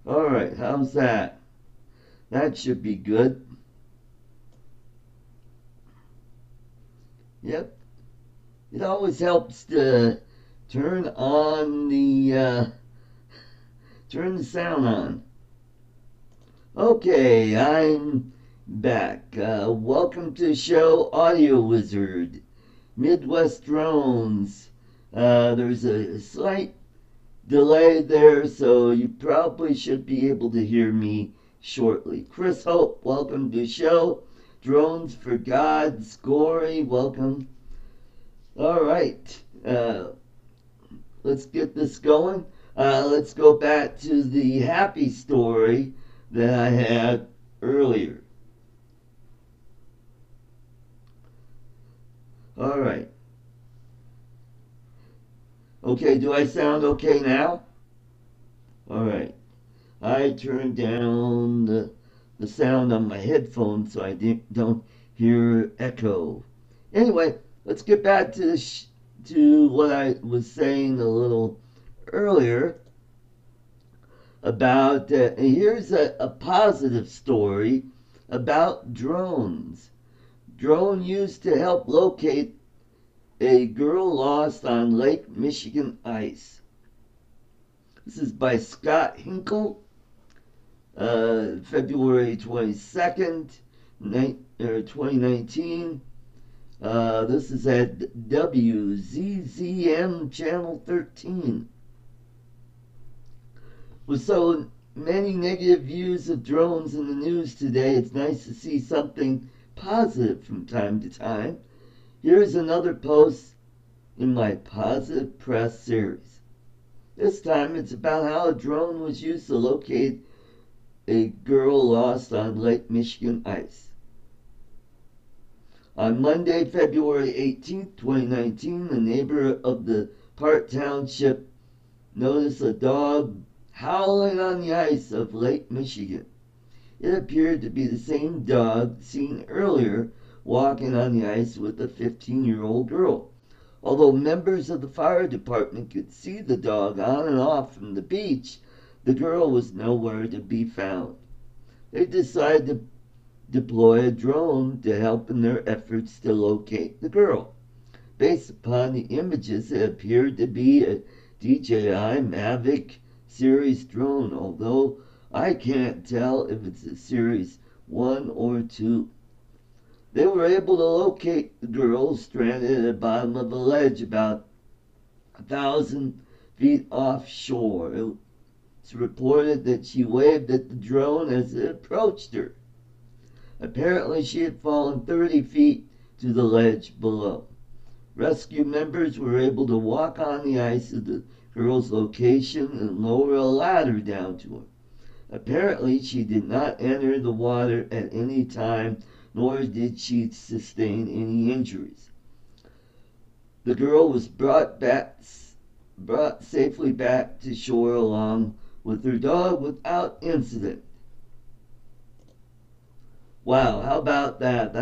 Alright, how's that? That should be good. Yep. It always helps to turn on turn the sound on. Okay, I'm back. Welcome to the show, Audio Wizard, Midwest Drones. There's a slight delay there, so you probably should be able to hear me shortly. Chris Hope, welcome to the show. Drones for God's Glory, welcome. All right, let's get this going. Let's go back to the happy story that I had earlier. All right. Okay, do I sound okay now? All right. I turned down the sound on my headphones so I don't hear echo. Anyway, let's get back to what I was saying a little earlier about here's a positive story about drones. Drone used to help locate a girl lost on Lake Michigan ice. This is by Scott Hinkle, February 22nd, 2019. This is at WZZM Channel 13. With so many negative views of drones in the news today, it's nice to see something positive from time to time. Here's another post in my Positive Press series. This time it's about how a drone was used to locate a girl lost on Lake Michigan ice. On Monday, February 18, 2019, a neighbor of the Park Township noticed a dog howling on the ice of Lake Michigan. It appeared to be the same dog seen earlier walking on the ice with a 15-year-old girl. Although members of the fire department could see the dog on and off from the beach, the girl was nowhere to be found. They decided to deploy a drone to help in their efforts to locate the girl. Based upon the images, it appeared to be a DJI Mavic series drone, although I can't tell if it's a series 1 or 2. They were able to locate the girl stranded at the bottom of a ledge about 1,000 feet offshore. It's reported that she waved at the drone as it approached her. Apparently she had fallen 30 feet to the ledge below. Rescue members were able to walk on the ice to the girl's location and lower a ladder down to her. Apparently she did not enter the water at any time, nor did she sustain any injuries. The girl was brought safely back to shore along with her dog without incident. Wow, how about that?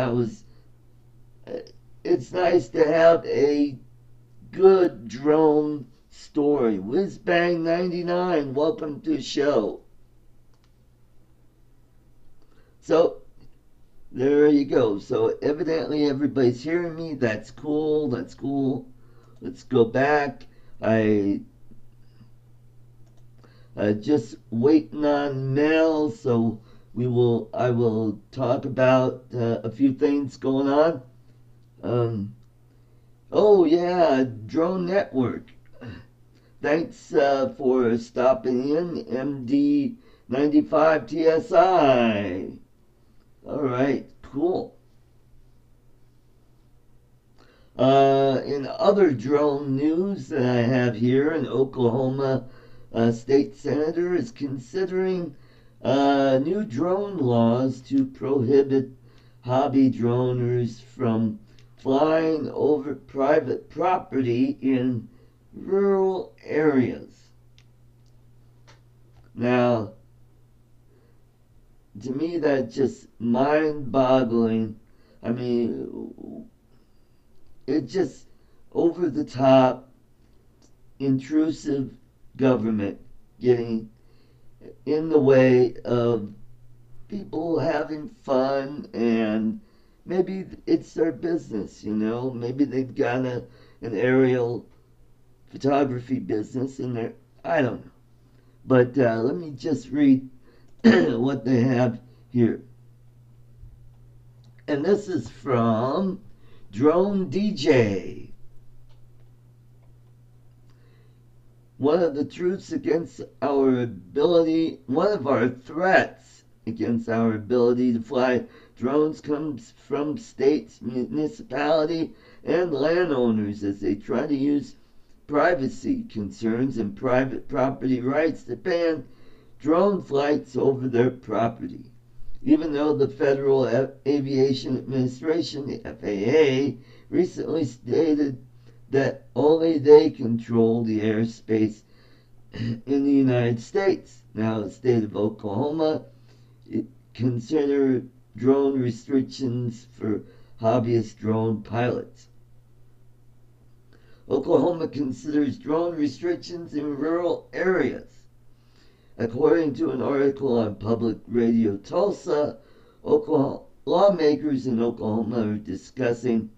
It's nice to have a good drone story. WhizBang99, welcome to the show. So, there you go. So, evidently everybody's hearing me. That's cool. That's cool. Let's go back. I just waiting on mail, so I will talk about a few things going on. Oh yeah, Drone Network. Thanks for stopping in, MD95 TSI. All right, cool. In other drone news that I have here, an Oklahoma state senator is considering new drone laws to prohibit hobby droners from flying over private property in rural areas. Now, to me, that's just mind-boggling. I mean, it's just over the top, intrusive government getting in the way of people having fun, and maybe it's their business, maybe they've got an aerial photography business in there. I don't know. But let me just read what they have here. And this is from Drone DJ. One of our threats against our ability to fly drones comes from states, municipality, and landowners as they try to use privacy concerns and private property rights to ban drone flights over their property. Even though the Federal Aviation Administration, the FAA, recently stated that only they control the airspace in the United States. Now, the state of Oklahoma consider drone restrictions for hobbyist drone pilots. Oklahoma considers drone restrictions in rural areas. According to an article on Public Radio Tulsa, lawmakers in Oklahoma are discussing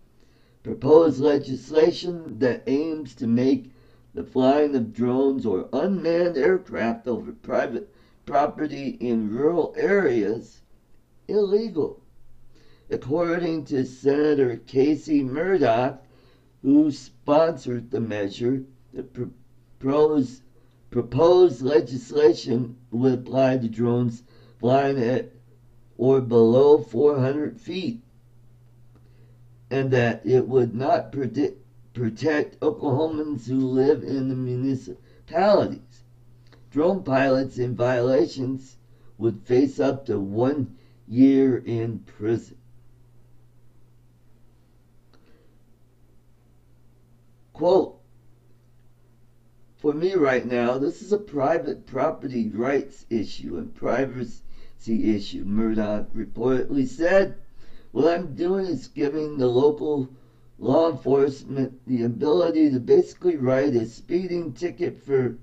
proposed legislation that aims to make the flying of drones or unmanned aircraft over private property in rural areas illegal. According to Senator Casey Murdoch, who sponsored the measure, the proposed legislation would apply to drones flying at or below 400 feet, and that it would not protect Oklahomans who live in the municipalities. Drone pilots in violations would face up to 1 year in prison. Quote, for me right now, this is a private property rights issue and privacy issue, Murdoch reportedly said. What I'm doing is giving the local law enforcement the ability to basically write a speeding ticket for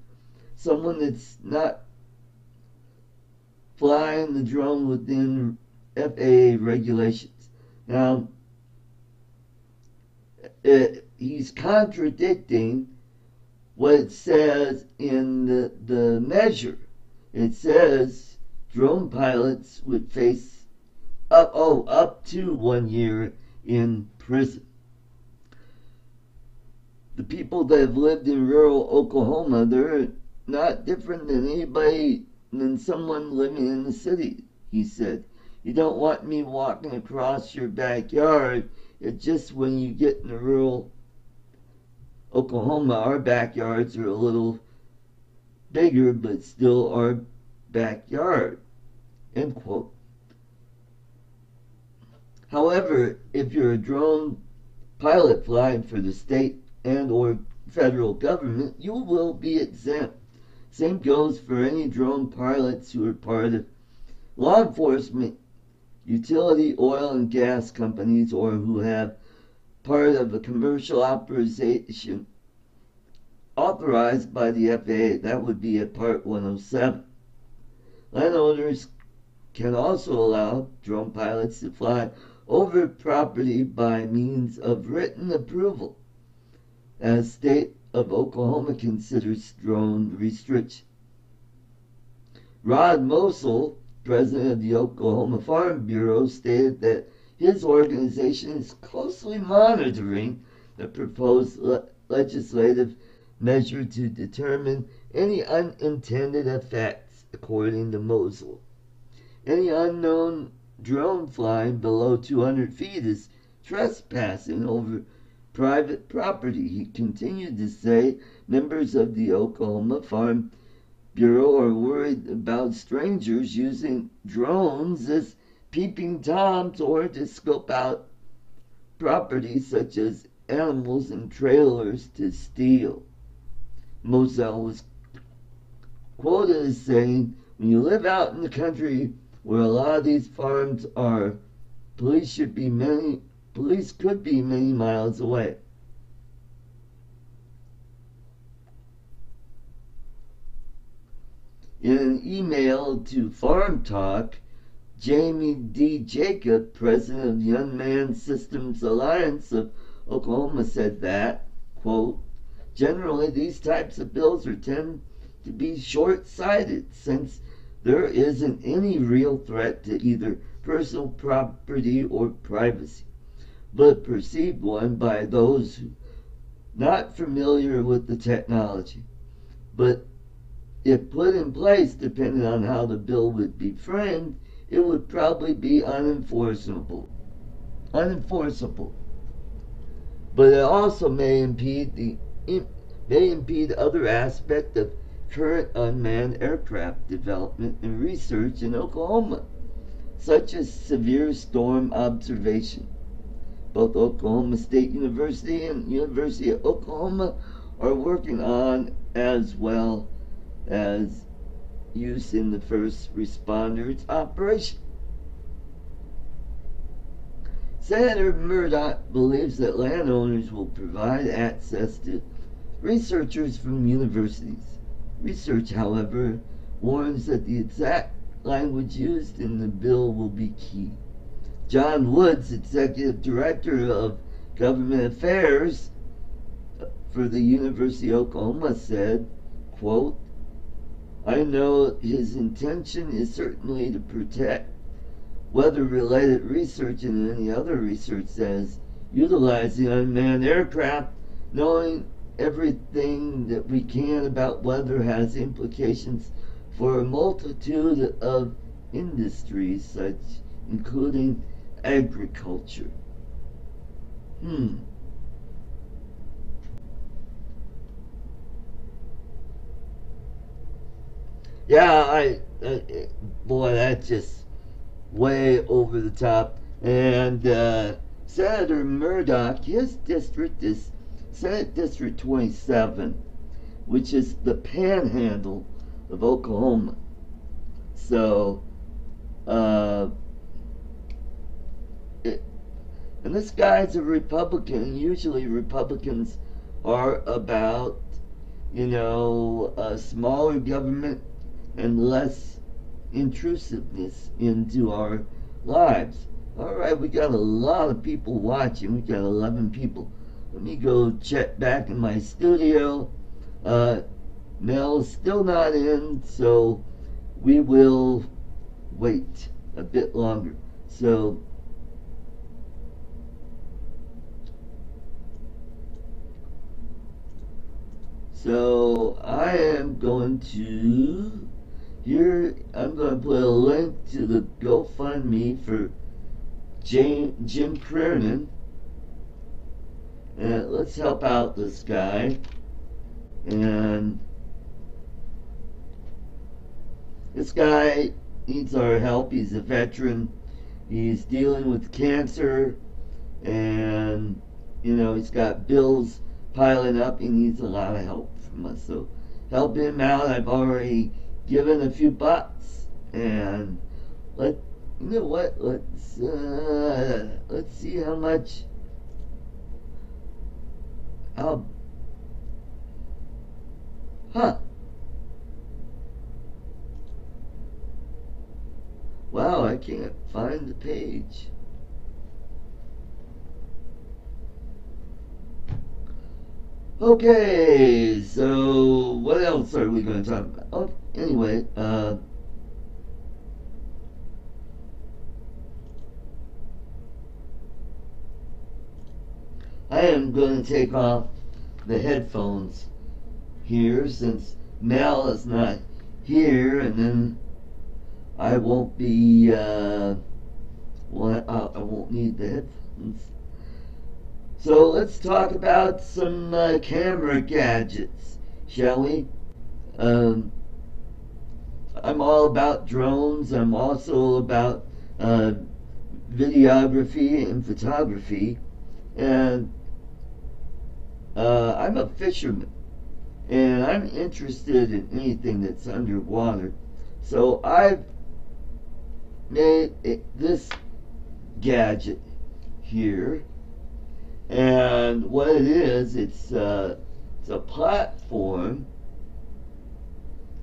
someone that's not flying the drone within FAA regulations. Now, he's contradicting what it says in the measure. It says drone pilots would face up to 1 year in prison. The people that have lived in rural Oklahoma, they're not different than someone living in the city, he said. You don't want me walking across your backyard. It's just when you get in rural Oklahoma, our backyards are a little bigger, but still our backyard, end quote. However, if you're a drone pilot flying for the state and or federal government, you will be exempt. Same goes for any drone pilots who are part of law enforcement, utility, oil and gas companies, or who have part of a commercial operation authorized by the FAA. That would be at Part 107. Landowners can also allow drone pilots to fly over property by means of written approval, as state of Oklahoma considers drone restriction. Rod Mosel, president of the Oklahoma Farm Bureau, stated that his organization is closely monitoring the proposed legislative measure to determine any unintended effects. According to Mosel, any unknown drone flying below 200 feet is trespassing over private property. He continued to say members of the Oklahoma Farm Bureau are worried about strangers using drones as peeping toms or to scope out property such as animals and trailers to steal. Mosel was quoted as saying, when you live out in the country where a lot of these farms are, police could be many miles away. In an email to Farm Talk, Jamie D. Jacob, president of the Unmanned Systems Alliance of Oklahoma, said that, quote, generally these types of bills tend to be short-sighted since there isn't any real threat to either personal property or privacy, but perceived one by those who not familiar with the technology. But if put in place, depending on how the bill would be framed, it would probably be unenforceable. But it also may impede other aspects of current unmanned aircraft development and research in Oklahoma, such as severe storm observation. Both Oklahoma State University and University of Oklahoma are working on, as well as use in the first responders operation. Senator Murdoch believes that landowners will provide access to researchers from universities. Research, however, warns that the exact language used in the bill will be key. John Woods, executive director of government affairs for the University of Oklahoma, said, quote, I know his intention is certainly to protect weather-related research and any other research that is utilizing unmanned aircraft. Knowing everything that we can about weather has implications for a multitude of industries, such including agriculture. Yeah, boy, that's just way over the top. And Senator Murdoch, his district is Senate District 27, which is the panhandle of Oklahoma. So, and this guy's a Republican. Usually Republicans are about, smaller government and less intrusiveness into our lives. All right, we got a lot of people watching. We got 11 people. Let me go check back in my studio. Mel's still not in, so we will wait a bit longer. So I am going to I'm going to put a link to the GoFundMe for Jim Criernan. And let's help out this guy. And this guy needs our help. He's a veteran. He's dealing with cancer, and he's got bills piling up. He needs a lot of help from us. So help him out. I've already given a few bucks, and let's see how much. Wow, I can't find the page. Okay, so what else are we going to talk about? Oh, anyway, I am going to take off the headphones here since Mel is not here, and then I won't be, I won't need the headphones. So let's talk about some camera gadgets, shall we? I'm all about drones. I'm also about videography and photography, and I'm a fisherman, and I'm interested in anything that's underwater. So I've made this gadget here, and what it is, it's a platform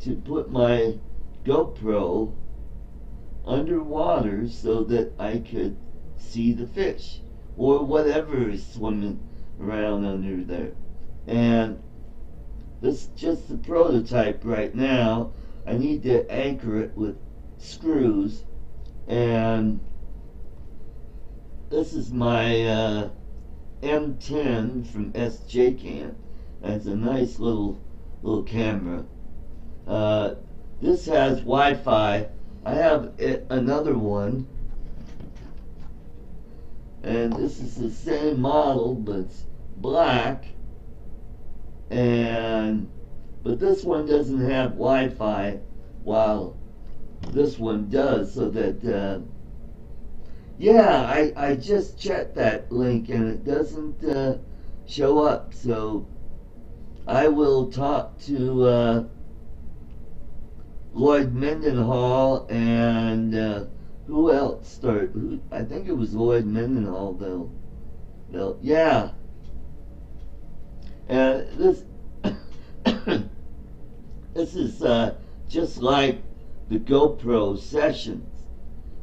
to put my GoPro underwater so that I could see the fish or whatever is swimming around under there. And this is just the prototype right now. I need to anchor it with screws, and this is my M10 from SJCAM. It's a nice little camera. This has Wi-Fi. I have another one, and this is the same model, but it's black. But this one doesn't have Wi-Fi, while this one does. So that yeah, I just checked that link and it doesn't show up. So I will talk to Lloyd Mendenhall and who else started? I think it was Lloyd Mendenhall though. Yeah. And this this is just like the GoPro sessions,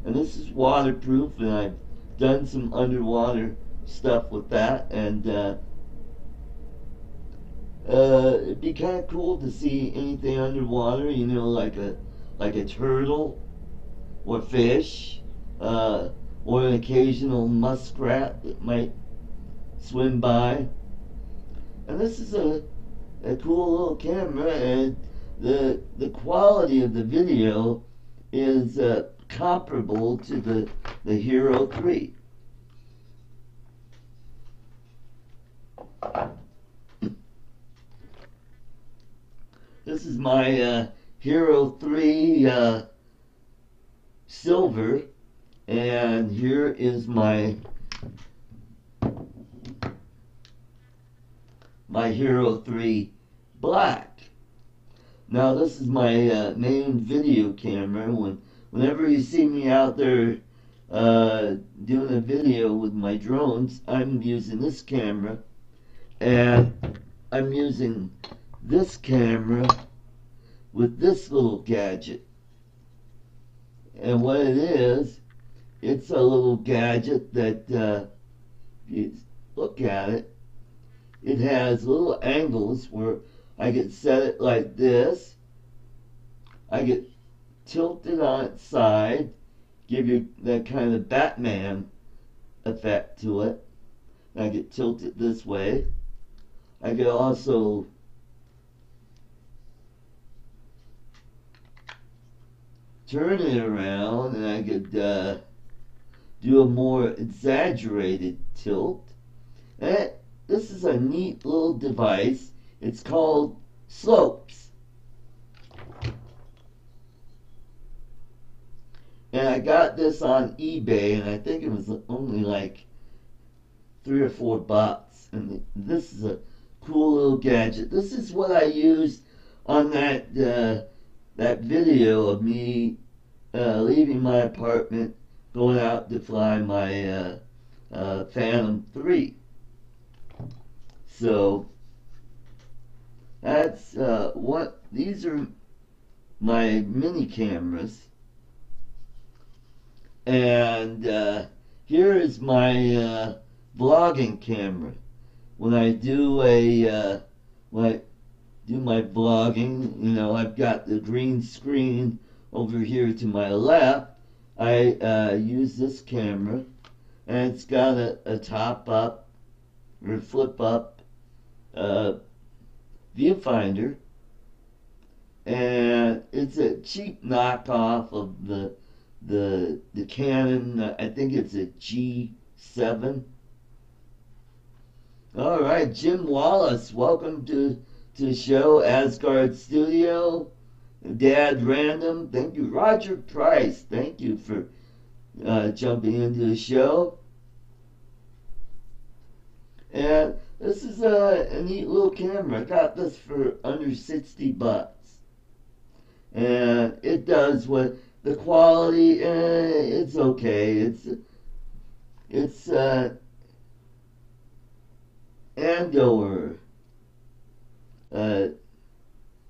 and this is waterproof, and I've done some underwater stuff with that, and it'd be kind of cool to see anything underwater, you know, like a turtle or fish, or an occasional muskrat that might swim by. And this is a cool little camera, and the quality of the video is comparable to the Hero 3. This is my Hero 3 silver, and here is my Hero 3 black. Now this is my main video camera. Whenever you see me out there doing a video with my drones, I'm using this camera, and I'm using this camera with this little gadget. And what it is, it's a little gadget that you look at it. It has little angles where I can set it like this. I get tilted on its side, give you that kind of Batman effect to it. I get tilted this way. I could also turn it around, and I could do a more exaggerated tilt. And this is a neat little device. It's called Slopes. And I got this on eBay, and I think it was only like $3 or $4. And this is a cool little gadget. This is what I used on that video of me leaving my apartment, going out to fly my Phantom 3. So that's these are my mini cameras, and here is my vlogging camera. When I do my vlogging, you know, I've got the green screen over here to my left. I use this camera, and it's got a top up or flip up viewfinder, and it's a cheap knockoff of the Canon. I think it's a G7. All right, Jim Wallace, welcome to the show. Asgard Studio, Dad Random, thank you. Roger Price, thank you for jumping into the show. And this is a neat little camera. I got this for under $60. And it does what the quality, it's okay. It's Andor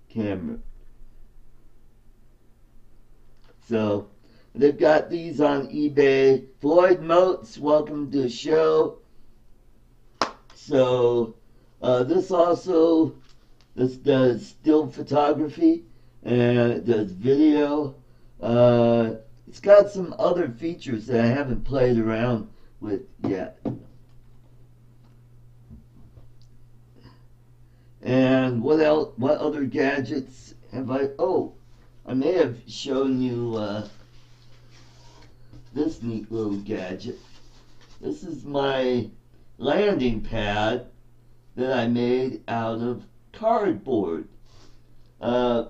camera. So they've got these on eBay. Floyd Motes, welcome to the show. So this does still photography and it does video. It's got some other features that I haven't played around with yet. And what else? What other gadgets have I? Oh, I may have shown you this neat little gadget. This is my landing pad that I made out of cardboard. With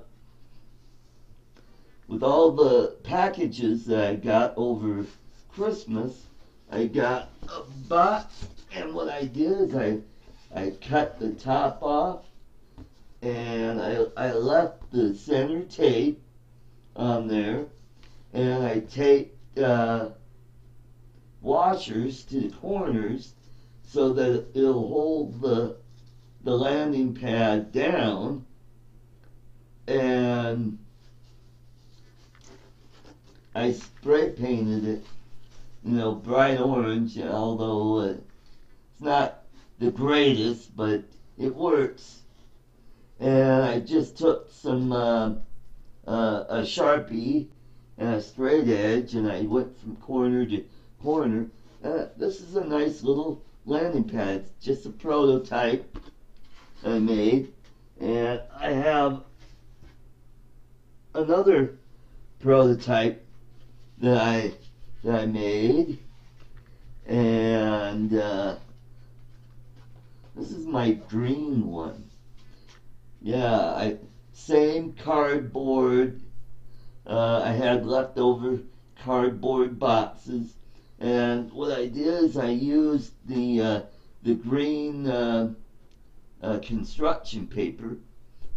all the packages that I got over Christmas, I got a box, and what I did is I cut the top off, and I left the center tape on there, and I taped washers to the corners so that it'll hold the landing pad down, and I spray painted it, bright orange, although it's not the greatest, but it works. And I just took some a Sharpie and a straight edge, and I went from corner to corner. This is a nice little landing pad. It's just a prototype I made, and I have another prototype that I made, and this is my green one. Yeah, same cardboard. I had leftover cardboard boxes, and what I did is I used the green construction paper,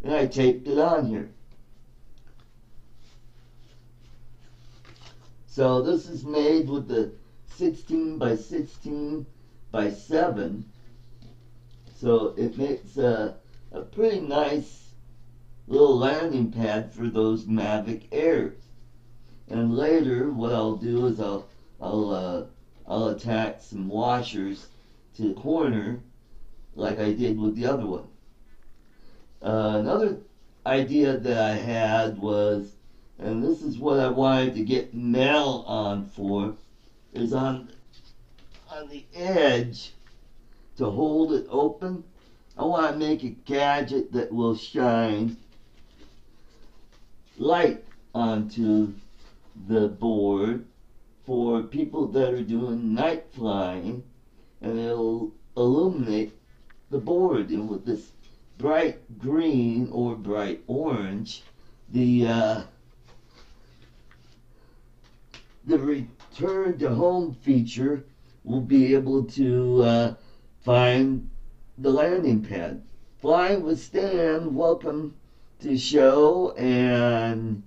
and I taped it on here. So this is made with the 16 by 16 by 7. So it makes a pretty nice little landing pad for those Mavic Airs. And later what I'll do is I'll attach some washers to the corner like I did with the other one. Another idea that I had was, and this is what I wanted to get Mel on for, is on the edge to hold it open. I want to make a gadget that will shine light onto the board for people that are doing night flying, and it'll illuminate the board. And with this bright green or bright orange, the return to home feature will be able to find the landing pad. Flying with Stan, welcome to the show, and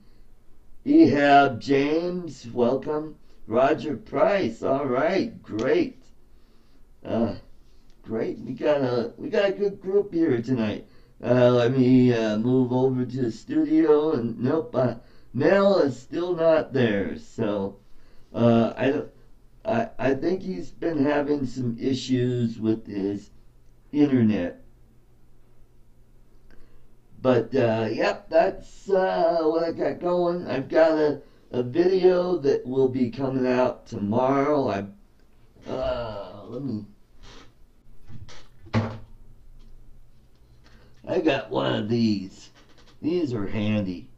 Ehab James, welcome. Roger Price, all right, great. Great, we got a good group here tonight. Let me move over to the studio, and nope, Mel is still not there, so I think he's been having some issues with his internet. But yep, that's what I got going. I've got a video that will be coming out tomorrow. I got one of these. These are handy,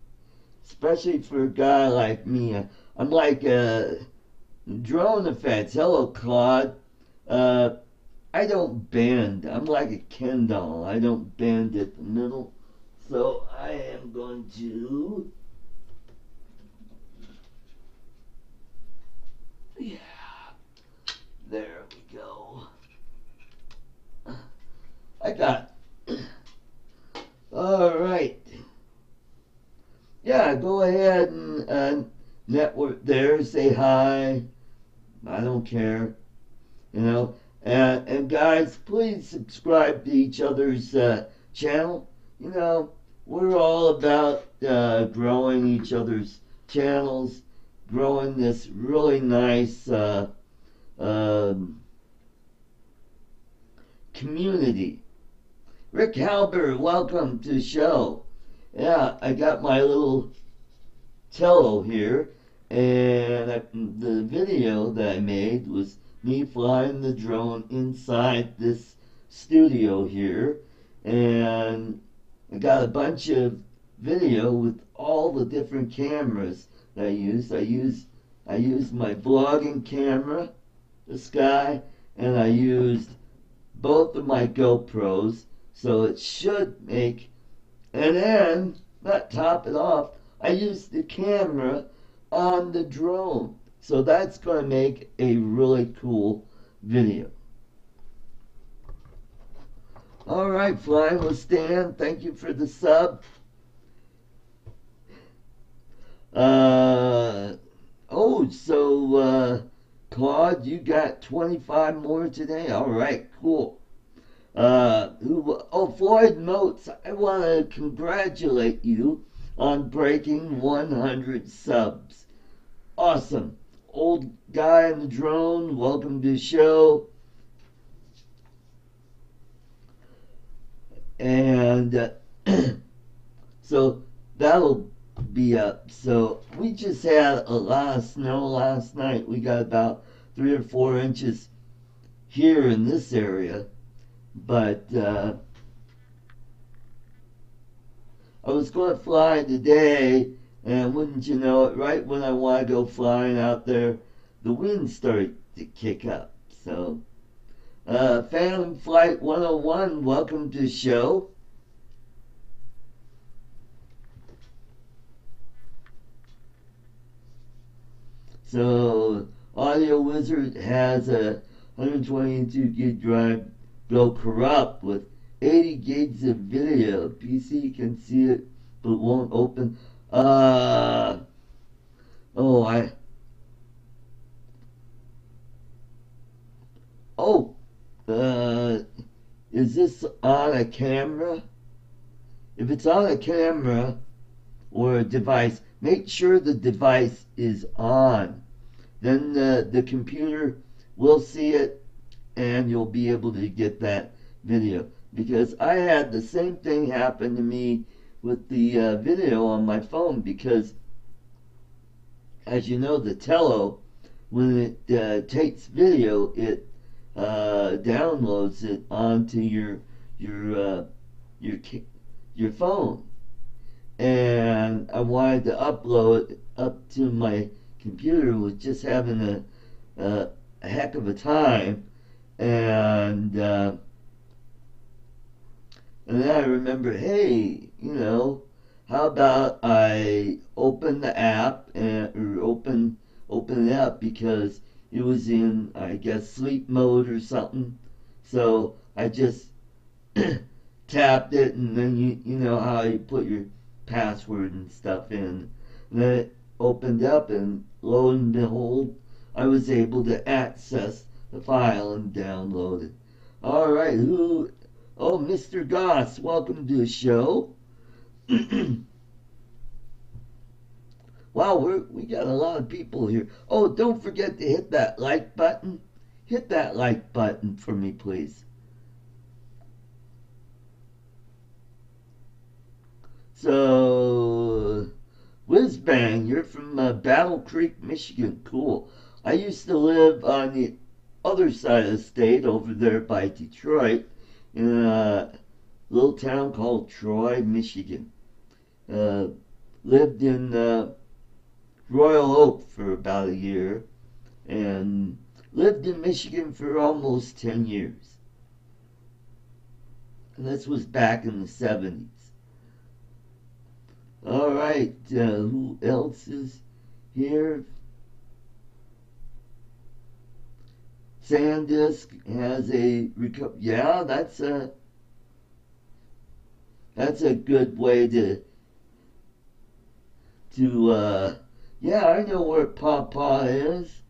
especially for a guy like me. I'm like drone effects. Hello, Claude. I don't bend. I'm like a Ken doll. I don't bend at the middle. So I am going to, yeah, there we go. I got, all right. Yeah, go ahead and network there, say hi. I don't care, And guys, please subscribe to each other's channel. We're all about growing each other's channels growing this really nice community. Rick Halber, welcome to the show. Yeah, I got my little Tello here, and the video that I made was me flying the drone inside this studio here, and I got a bunch of video with all the different cameras that I use. I used my vlogging camera, this guy, and I used both of my GoPros, so it should make, and then, not top it off, I used the camera on the drone. So that's going to make a really cool video. Alright, Flying with Stan, thank you for the sub. Claude, you got 25 more today? Alright, cool. Floyd Motes, I want to congratulate you on breaking 100 subs. Awesome. Old guy in the drone, welcome to the show. And so that'll be up. So we just had a lot of snow last night. We got about 3 or 4 inches here in this area. But I was going to fly today, and wouldn't you know it, right when I want to go flying out there, the wind started to kick up. So, Phantom Flight 101, welcome to the show. So, Audio Wizard has a 122 gig drive go corrupt with 80 gigs of video. PC can see it but won't open. Is this on a camera? If it's on a camera or a device, make sure the device is on. Then the computer will see it and you'll be able to get that video. Because I had the same thing happen to me with the video on my phone, because as you know, the Tello, when it takes video, it downloads it onto your phone, and I wanted to upload it up to my computer, was just having a heck of a time, and then I remember, hey, how about I open the app or open it up, because it was in, I guess, sleep mode or something. So I just tapped it, and then you know how you put your password and stuff in. And then it opened up, and lo and behold, I was able to access the file and download it. All right, Mr. Goss, welcome to the show. Wow, we got a lot of people here. Oh, don't forget to hit that like button. Hit that like button for me, please. So, Whizbang, you're from Battle Creek, Michigan. Cool. I used to live on the other side of the state, over there by Detroit, in a little town called Troy, Michigan. Lived in Royal Oak for about a year, and lived in Michigan for almost 10 years. And this was back in the 70s. All right, who else is here? Sandisk has a yeah, that's a good way to yeah, I know where Pawpaw is.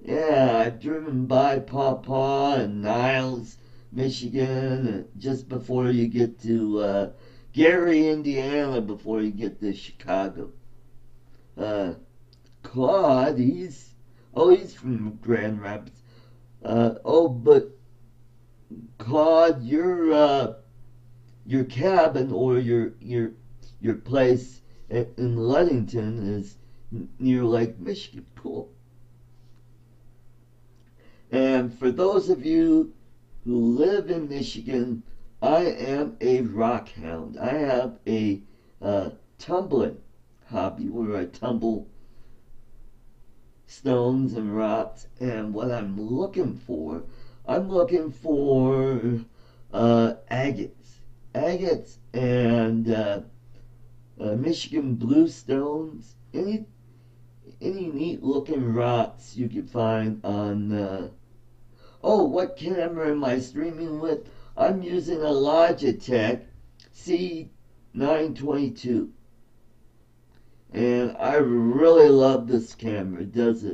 Yeah, I've driven by Pawpaw and Niles, Michigan, just before you get to Gary, Indiana, before you get to Chicago. Claude, he's from Grand Rapids. But Claude, your cabin or your place in Ludington is near Lake Michigan. Cool. And for those of you who live in Michigan, I am a rock hound. I have a tumbling hobby where I tumble stones and rocks. And what I'm looking for agates and Michigan bluestones. Any neat looking rocks you can find on. What camera am I streaming with? I'm using a Logitech C922. And I really love this camera. It does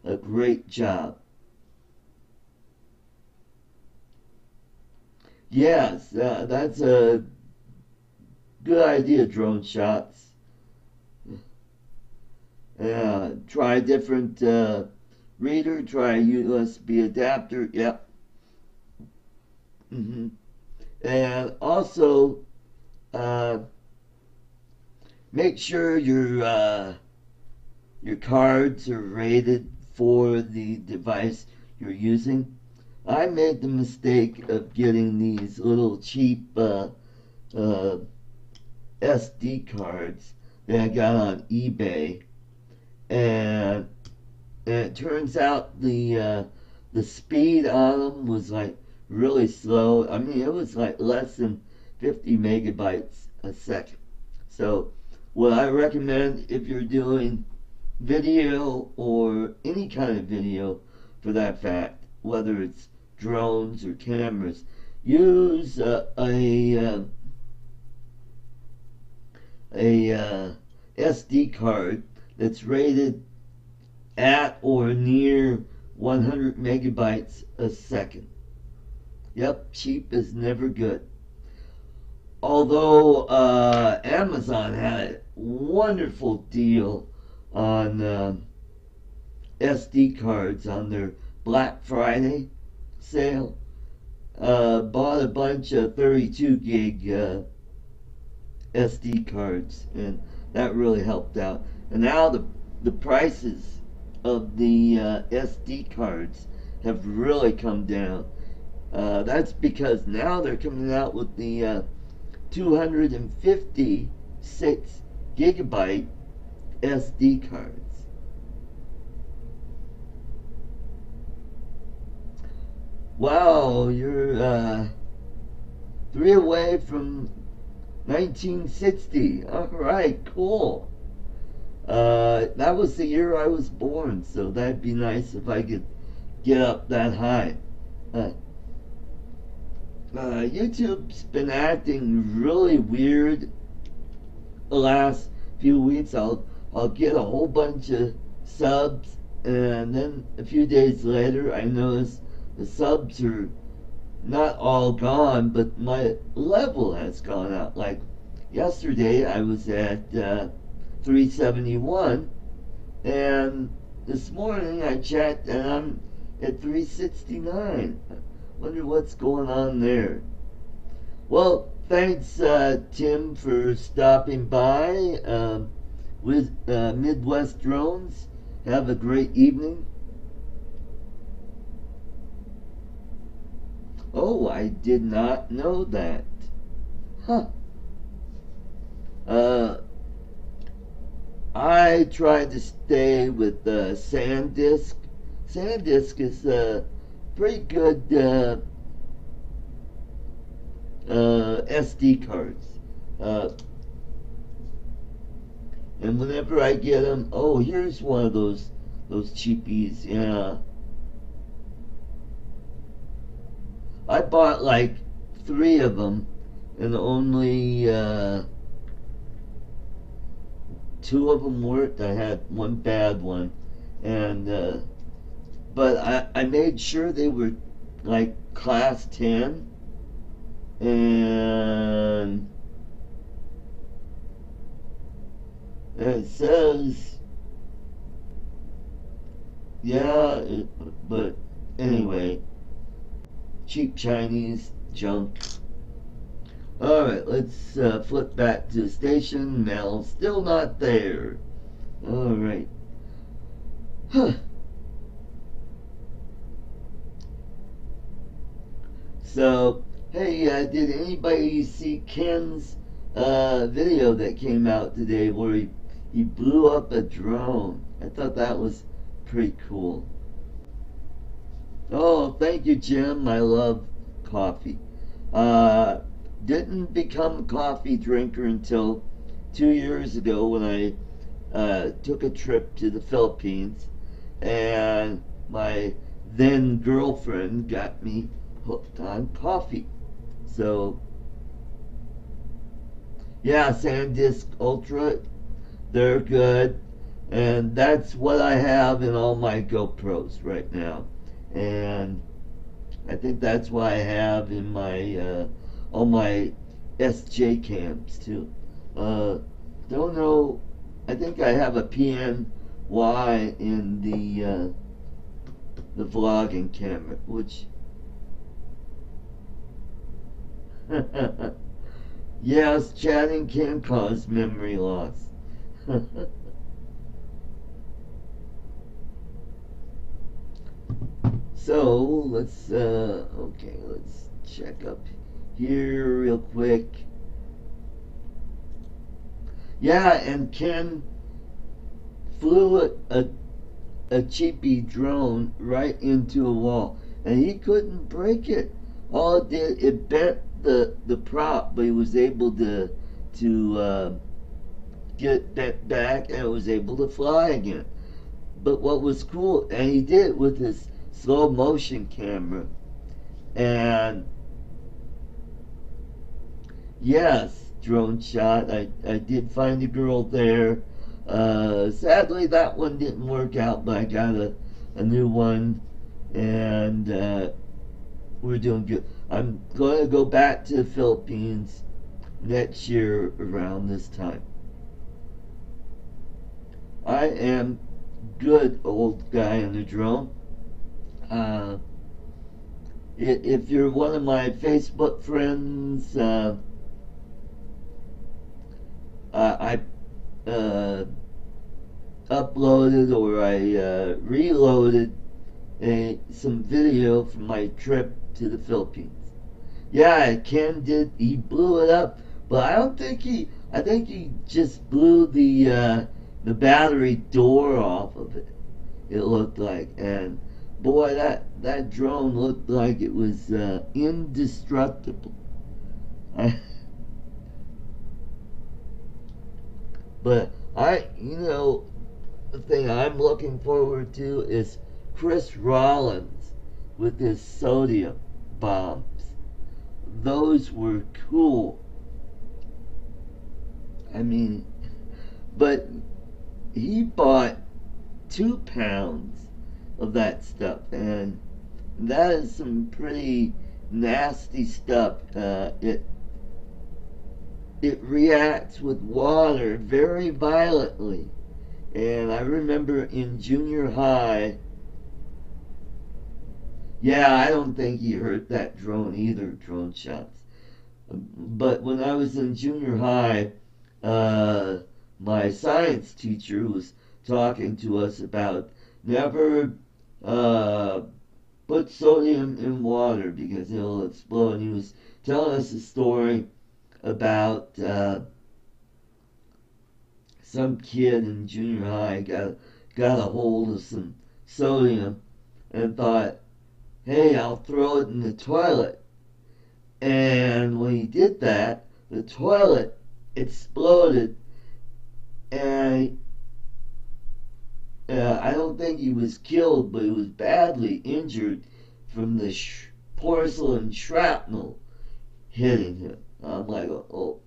a great job. Yes, that's a good idea, drone shots. Try a different reader, try a USB adapter, yep. And also, make sure your cards are rated for the device you're using. I made the mistake of getting these little cheap SD cards that I got on eBay, and it turns out the speed on them was like really slow. I mean, it was like less than 50 megabytes a second. So what I recommend, if you're doing video or any kind of video for that fact, whether it's drones or cameras, use a SD card that's rated at or near 100 megabytes a second. Yep, cheap is never good. Although Amazon had a wonderful deal on SD cards on their Black Friday sale. Bought a bunch of 32 gig SD cards, and that really helped out. And now the prices of the SD cards have really come down. That's because now they're coming out with the 256 gigabyte SD cards. Wow, you're 3 away from 1960. Alright, cool. That was the year I was born, so that'd be nice if I could get up that high. YouTube's been acting really weird the last few weeks. I'll get a whole bunch of subs, and then a few days later I notice the subs are not all gone, but my level has gone up. Like yesterday I was at 371, and this morning I checked and I'm at 369. Wonder what's going on there. Well, thanks Tim for stopping by with Midwest Drones. Have a great evening. Oh, I did not know that. Huh. I tried to stay with SanDisk. SanDisk is a pretty good SD cards. And whenever I get them, oh, here's one of those cheapies. Yeah. I bought like 3 of them, and only 2 of them worked. I had one bad one, and but I made sure they were like class 10, and it says Yeah, but anyway, cheap Chinese junk. Alright, let's flip back to the station. Mel, still not there. Alright. Huh. So, hey, did anybody see Ken's video that came out today where he blew up a drone? I thought that was pretty cool. Oh, thank you, Jim. I love coffee. Uh, didn't become a coffee drinker until 2 years ago when I took a trip to the Philippines, and my then girlfriend got me hooked on coffee. So, yeah, SanDisk Ultra, they're good, and that's what I have in all my GoPros right now. And I think that's what I have in my all my SJCAMs too. Uh, don't know. I think I have a PNY in the vlogging camera, which yes, chatting can cause memory loss. So let's check up here real quick. Yeah, and Ken flew a cheapy drone right into a wall, and he couldn't break it. All it did, it bent the prop, but he was able to get it bent back, and it was able to fly again. But what was cool, and he did it with his slow motion camera, and yes, drone shot. I did find a girl there. Sadly, that one didn't work out, but I got a new one, and we're doing good. I'm going to go back to the Philippines next year around this time. I am good, old guy on the drone. Uh, if you're one of my Facebook friends, I uploaded or I reloaded some video from my trip to the Philippines. Yeah, Ken did. He blew it up, but I don't think he. I think he just blew the battery door off of it. It looked like, and boy, that drone looked like it was indestructible. But the thing I'm looking forward to is Chris Rollins with his sodium bombs. Those were cool. I mean, but he bought 2 pounds of that stuff, and that is some pretty nasty stuff. It reacts with water very violently. And I remember in junior high, yeah, I don't think he hurt that drone either, drone shots. But when I was in junior high, uh, my science teacher was talking to us about never uh, put sodium in water because it'll explode. And he was telling us a story about some kid in junior high got a hold of some sodium and thought, hey, I'll throw it in the toilet. And when he did that, the toilet exploded, and I don't think he was killed, but he was badly injured from the porcelain shrapnel hitting him. I'm like, oh.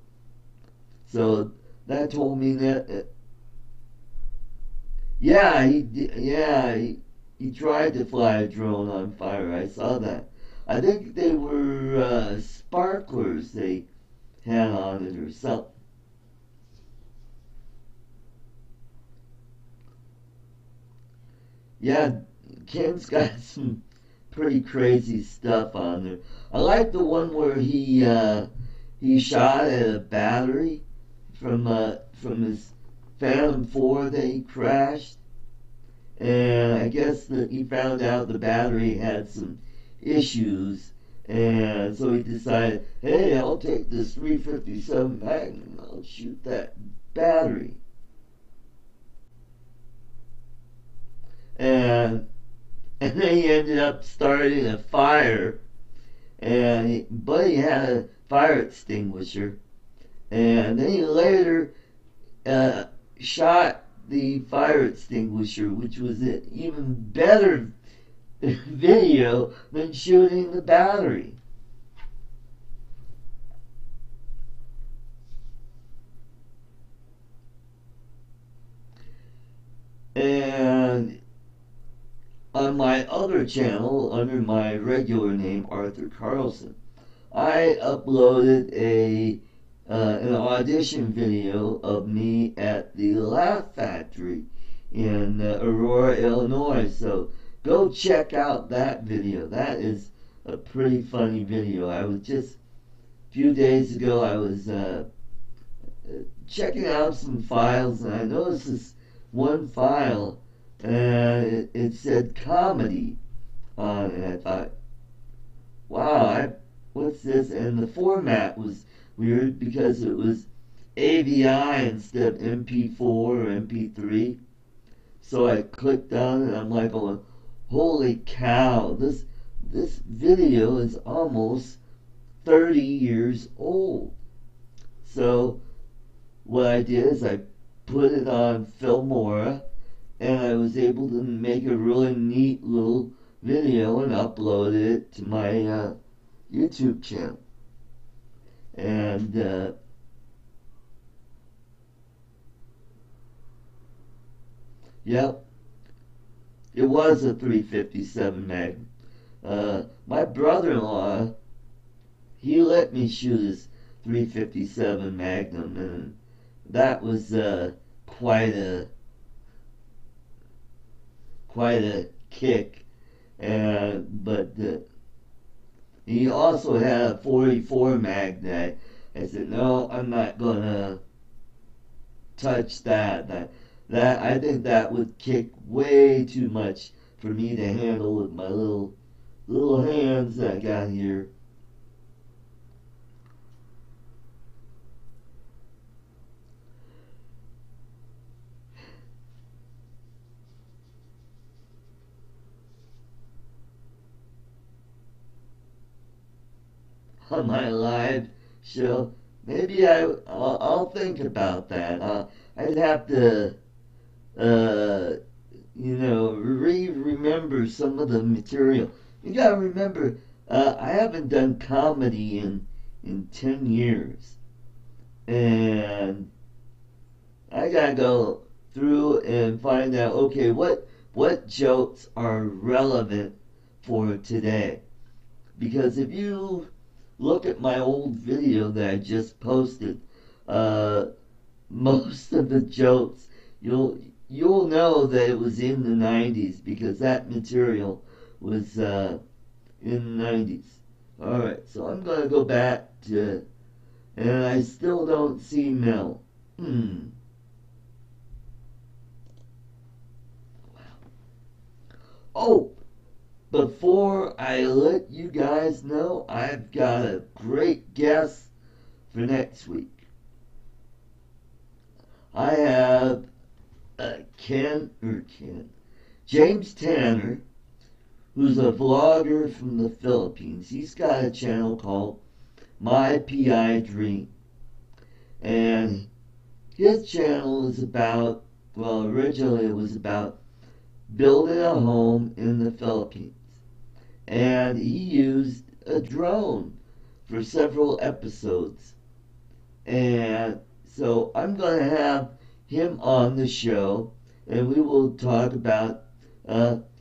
So that told me that, yeah, he tried to fly a drone on fire. I saw that. I think they were sparklers they had on it or something. yeah, Ken's got some pretty crazy stuff on there. I like the one where he shot at a battery from his Phantom 4 that he crashed, and I guess that he found out the battery had some issues, and so he decided, hey, I'll take this 357 Magnum, I'll shoot that battery, and then he ended up starting a fire, but he had a fire extinguisher, and then he later uh, shot the fire extinguisher, which was an even better video than shooting the battery. And on my other channel, under my regular name, Arthur Carlson, I uploaded an audition video of me at the Laugh Factory in Aurora, Illinois. So go check out that video. That is a pretty funny video. I was just a few days ago, I was checking out some files, and I noticed this one file, and it said comedy on it. I thought, wow, what's this? And the format was weird because it was AVI instead of MP4 or MP3. So I clicked on it, and I'm like, oh, holy cow, this video is almost 30 years old. So what I did is I put it on Filmora, and I was able to make a really neat little video and upload it to my YouTube channel. And yep, it was a 357 Magnum. My brother-in-law, he let me shoot his 357 Magnum, and that was quite a kick. But he also had a 44 Mag. I said, no, I'm not gonna touch that. I think that would kick way too much for me to handle with my little hands that I got here. On my live show, maybe I'll think about that. I'd have to remember some of the material. You gotta remember, I haven't done comedy in 10 years, and I gotta go through and find out, okay, what jokes are relevant for today. Because if you look at my old video that I just posted, most of the jokes, you'll know that it was in the 90s, because that material was in the 90s. Alright, so I'm going to go back to, and I still don't see Mel. Oh, before I let you guys know, I've got a great guest for next week. I have James Tanner, who's a vlogger from the Philippines. He's got a channel called My PI Dream. And his channel is about, well, originally it was about building a home in the Philippines. And he used a drone for several episodes. And so I'm going to have him on the show, and we will talk about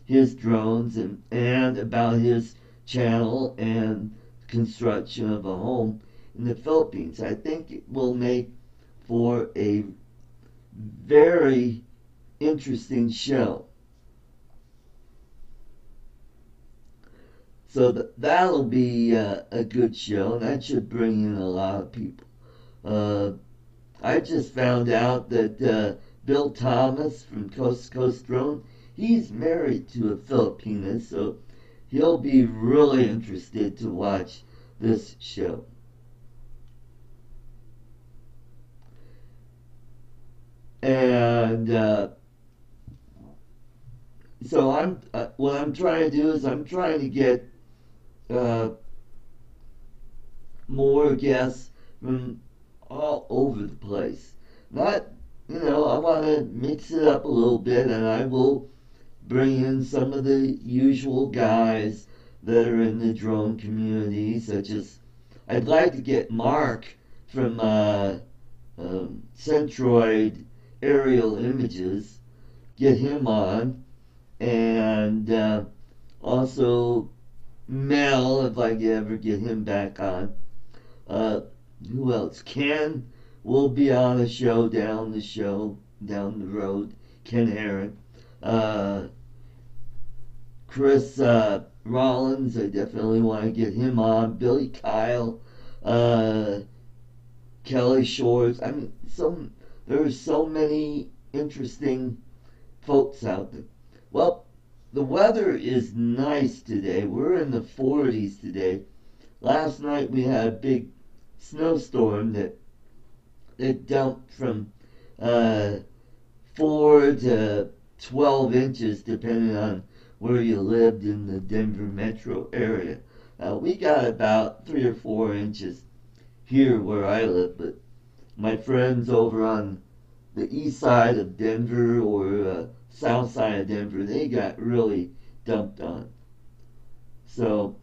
his drones and about his channel and construction of a home in the Philippines. I think it will make for a very interesting show. So that'll be a good show, and that should bring in a lot of people. Uh, I just found out that Bill Thomas from Coast to Coast Drone, he's married to a Filipina, so he'll be really interested to watch this show. And so what I'm trying to do is I'm trying to get uh, more guests from all over the place. Not, I want to mix it up a little bit, and I will bring in some of the usual guys that are in the drone community, such as I'd like to get Mark from Centroid Aerial Images, get him on, and also Mel, if I could ever get him back on. Who else? Ken will be on a show down the road. Ken Herron. Chris Rollins, I definitely want to get him on. Billy Kyle, Kelly Shores. I mean, there's so many interesting folks out there. Well, the weather is nice today. We're in the 40s today. Last night we had a big snowstorm that dumped from 4 to 12 inches, depending on where you lived in the Denver metro area. We got about 3 or 4 inches here where I live, but my friends over on the east side of Denver or south side of Denver, they got really dumped on. So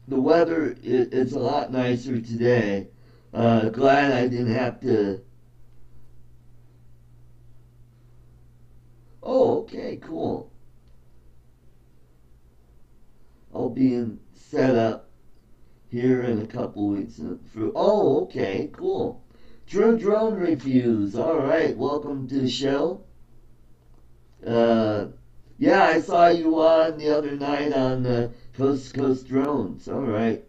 the weather is a lot nicer today. Glad I didn't have to. Oh, okay, cool. I'll be set up here in a couple weeks. Oh, okay, cool. True Drone Reviews. All right, welcome to the show. Yeah, I saw you on the other night on Coast to Coast Drones. All right.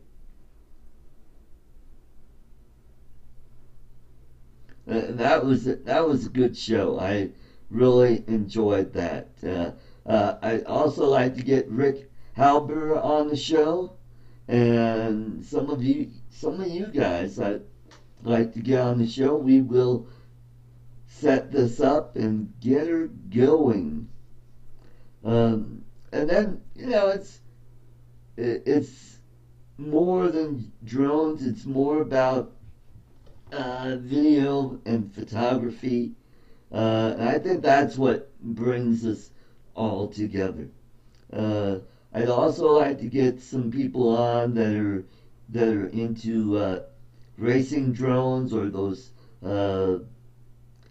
That was a good show. I really enjoyed that. I'd also like to get Rick Halber on the show, and some of you guys I'd like to get on the show. We will set this up and get her going. And then it's more than drones. It's more about video and photography. And I think that's what brings us all together. I'd also like to get some people on that are into racing drones or those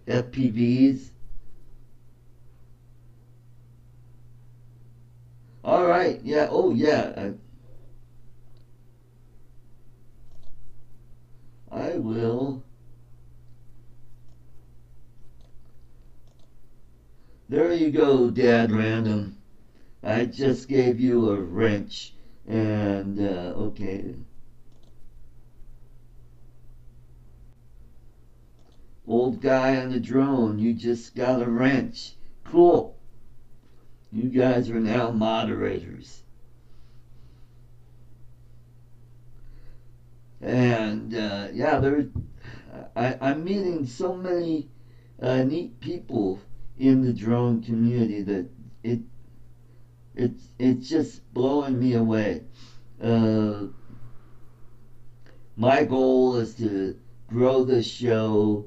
FPVs. All right, yeah. Oh, yeah. I will. There you go, Dad Random. I just gave you a wrench. And, okay. Old guy on the drone, you just got a wrench. Cool. You guys are now moderators. And, yeah, I'm meeting so many neat people in the drone community that it's just blowing me away. My goal is to grow this show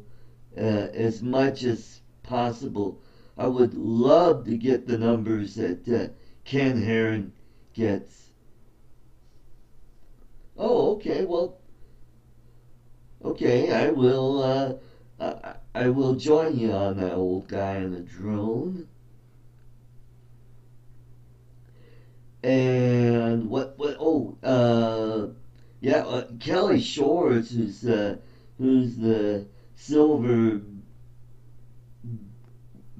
as much as possible. I would love to get the numbers that Ken Herron gets. Oh, okay. Well, okay. I will join you on that, old guy on the drone. And what? Oh, yeah. Kelly Shores, who's the silver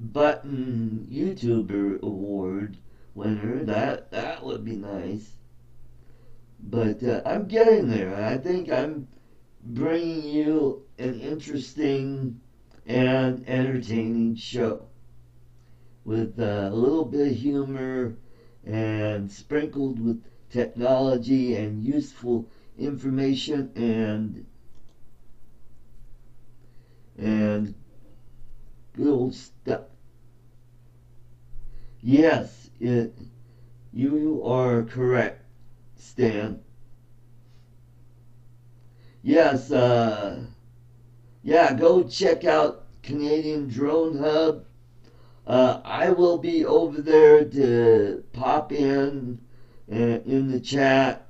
button YouTuber award winner. That that would be nice. But I'm getting there. I think I'm bringing you an interesting and entertaining show with a little bit of humor and sprinkled with technology and useful information and good old stuff. Yes, you are correct, Stan. Yes, yeah, go check out Canadian Drone Hub. I will be over there to pop in the chat,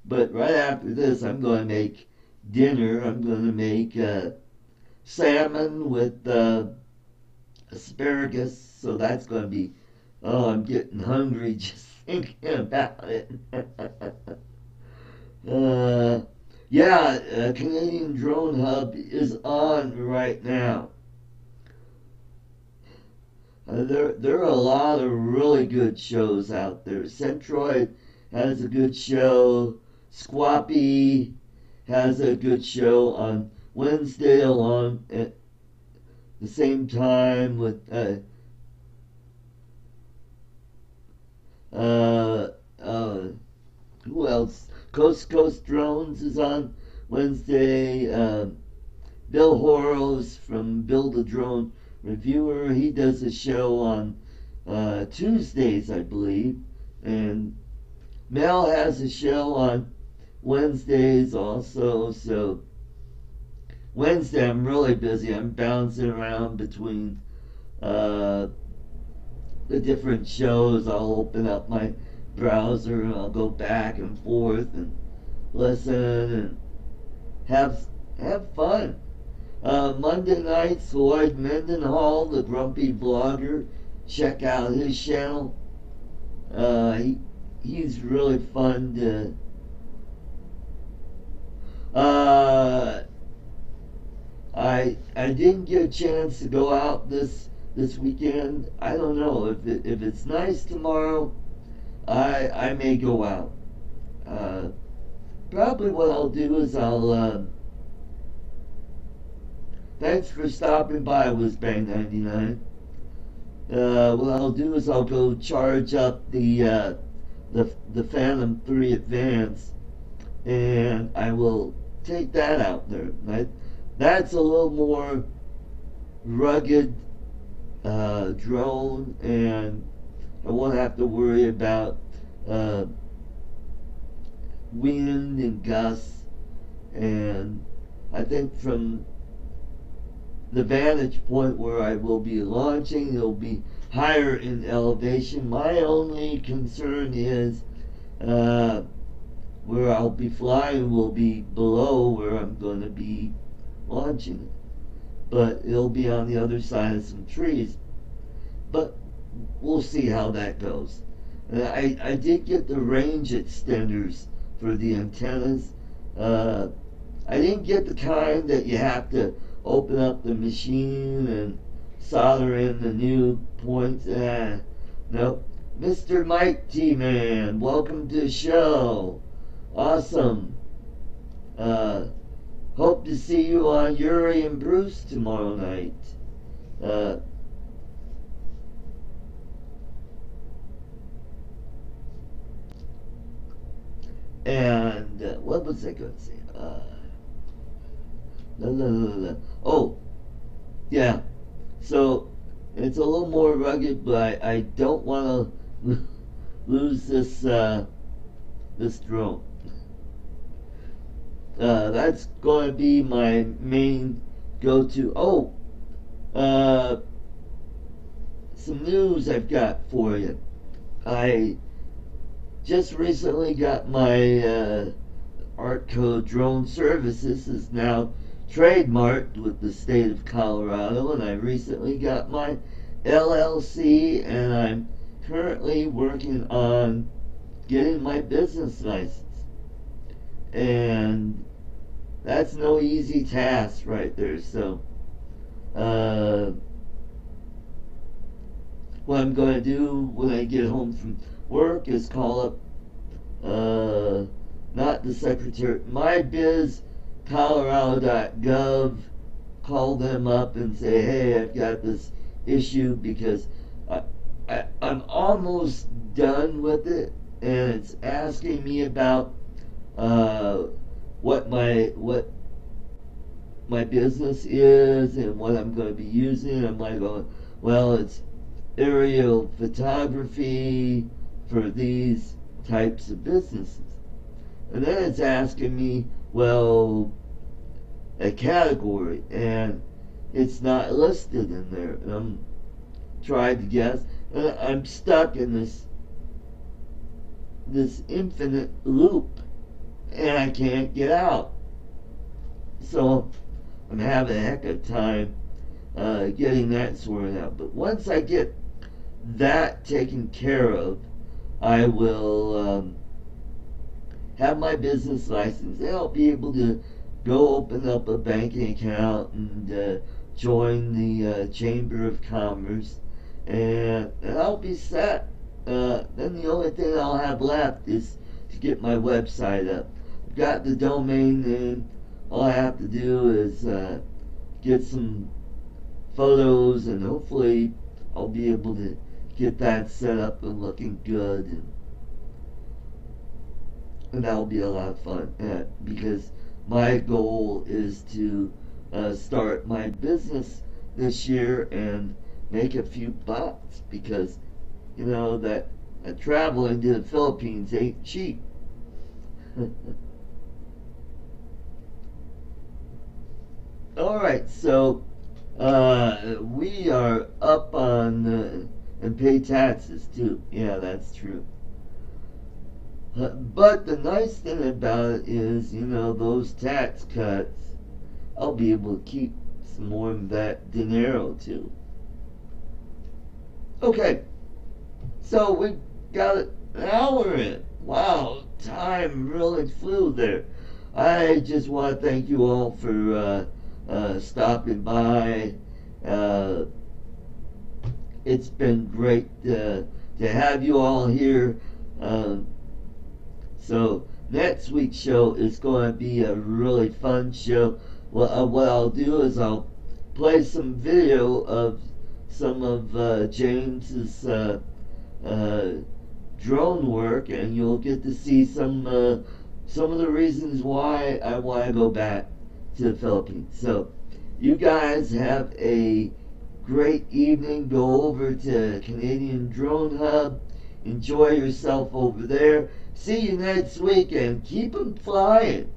but right after this, I'm going to make dinner. I'm going to make salmon with asparagus, so that's going to be. Oh, I'm getting hungry just thinking about it. Yeah, Canadian Drone Hub is on right now. There are a lot of really good shows out there. Centroid has a good show. Squappy has a good show on Wednesday along at the same time with who else? Coast Coast Drones is on Wednesday. Bill Horos from Build a Drone Reviewer, he does a show on Tuesdays, I believe. And Mel has a show on Wednesdays also. So Wednesday I'm really busy. I'm bouncing around between the different shows. I'll open up my browser and I'll go back and forth and listen and have fun. Monday nights, Lloyd Mendenhall, the grumpy vlogger, check out his channel. He's really fun to I didn't get a chance to go out this weekend. I don't know if it's nice tomorrow. I may go out. Probably what I'll do is I'll thanks for stopping by, WizBang99. What I'll do is I'll go charge up the Phantom 3 Advance, and I will take that out there. That's a little more rugged drone, and I won't have to worry about wind and gusts. And I think from the vantage point where I will be launching, it'll be higher in elevation. My only concern is where I'll be flying will be below where I'm going to be launching it, but it'll be on the other side of some trees. But we'll see how that goes. I did get the range extenders for the antennas. I didn't get the kind that you have to open up the machine and solder in the new points. No. Mr. Mike T-Man, welcome to the show. Awesome. Hope to see you on Yuri and Bruce tomorrow night. And what was I going to say? Oh, yeah. So it's a little more rugged, but I don't want to lose this drone. That's going to be my main go-to. Oh, some news I've got for you. I just recently got my Artco Drone Services is now trademarked with the state of Colorado, and I recently got my LLC, and I'm currently working on getting my business license. And that's no easy task right there. So what I'm going to do when I get home from work is call up, not the secretary, mybizcolorado.gov, call them up and say, hey, I've got this issue because I'm almost done with it, and it's asking me about what my business is and what I'm going to be using. I'm like, well, it's aerial photography for these types of businesses. And then it's asking me, well, a category, and it's not listed in there. And I'm trying to guess, and I'm stuck in this infinite loop, and I can't get out. So I'm having a heck of a time getting that sorted out. But once I get that taken care of, I will have my business license, and I'll be able to go open up a banking account and join the Chamber of Commerce, and I'll be set. Then the only thing I'll have left is to get my website up. I've got the domain name. All I have to do is get some photos, and hopefully I'll be able to get that set up and looking good, and that'll be a lot of fun, because my goal is to start my business this year and make a few bucks, because you know that traveling to the Philippines ain't cheap. Alright, so we are up on and pay taxes too. Yeah, that's true. But the nice thing about it is, you know, those tax cuts, I'll be able to keep some more of that dinero too. Okay, so we got an hour in. Wow, time really flew there. I just want to thank you all for stopping by. It's been great to have you all here. So next week's show is going to be a really fun show. Well, what I'll do is I'll play some video of some of James's drone work, and you'll get to see some of the reasons why I want to go back to the Philippines. So you guys have a great evening. Go over to Canadian Drone Hub. Enjoy yourself over there. See you next week, and keep 'em flying.